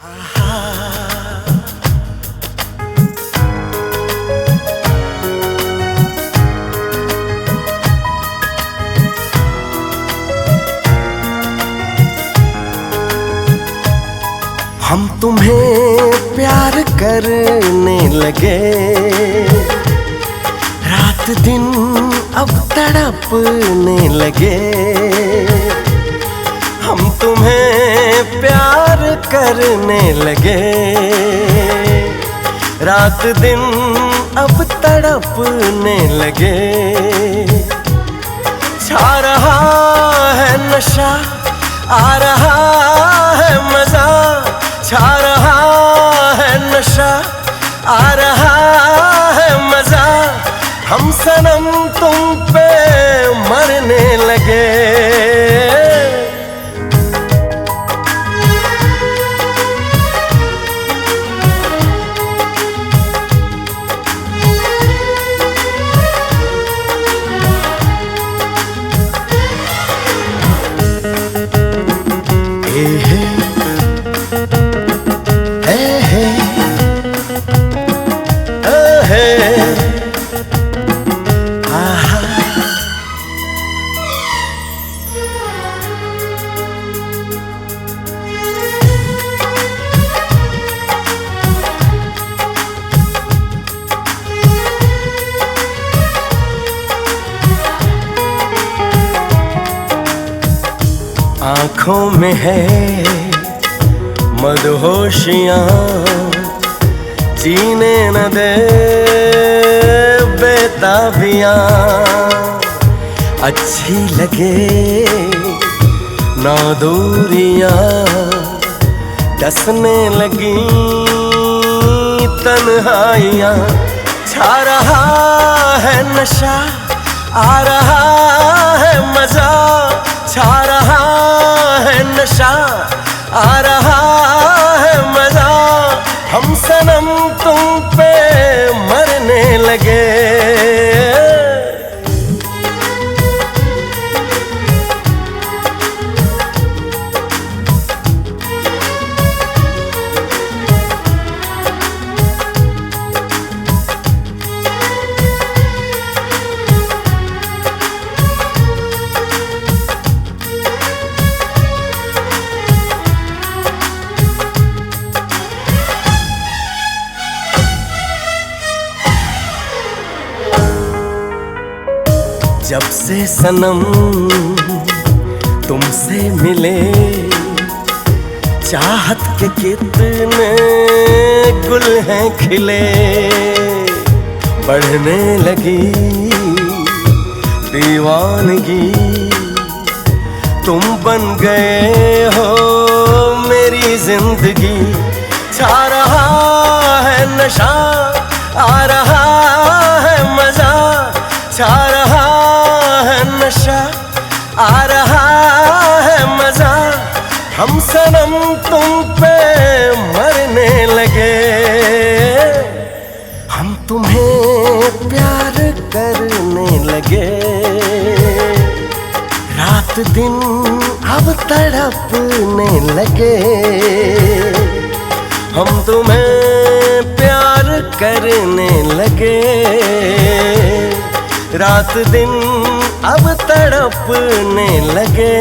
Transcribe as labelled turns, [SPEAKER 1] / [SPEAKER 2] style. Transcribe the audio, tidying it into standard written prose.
[SPEAKER 1] हम तुम्हें प्यार करने लगे, रात दिन अब तड़पने लगे। हम तुम्हें प्यार करने लगे, रात दिन अब तड़पने लगे। छा रहा है नशा, आ रहा है मजा, छा रहा है नशा, आ रहा है मजा। हम सनम तुम पे मरने लगे। आँखों में है मदहोशियाँ, जीने न दे बेताबियाँ। अच्छी लगे ना दूरियाँ, डसने लगी तन्हाइयाँ। छा रहा है नशा, आ रहा है मजा, छा रहा है नशा, आ रहा है मजा। हम सनम तुम पे मरने लगे। जब से सनम तुमसे मिले, चाहत के कितने गुल हैं खिले। बढ़ने लगी दीवानगी, तुम बन गए हो मेरी जिंदगी। छा रहा है नशा, आ रहा है मजा, छा रहा है नशा, आ रहा है मजा। हम सनम तुम पे मरने लगे। हम तुम्हें प्यार करने लगे, रात दिन अब तड़पने लगे। हम तुम्हें प्यार करने लगे, रात दिन अब तड़पने लगे।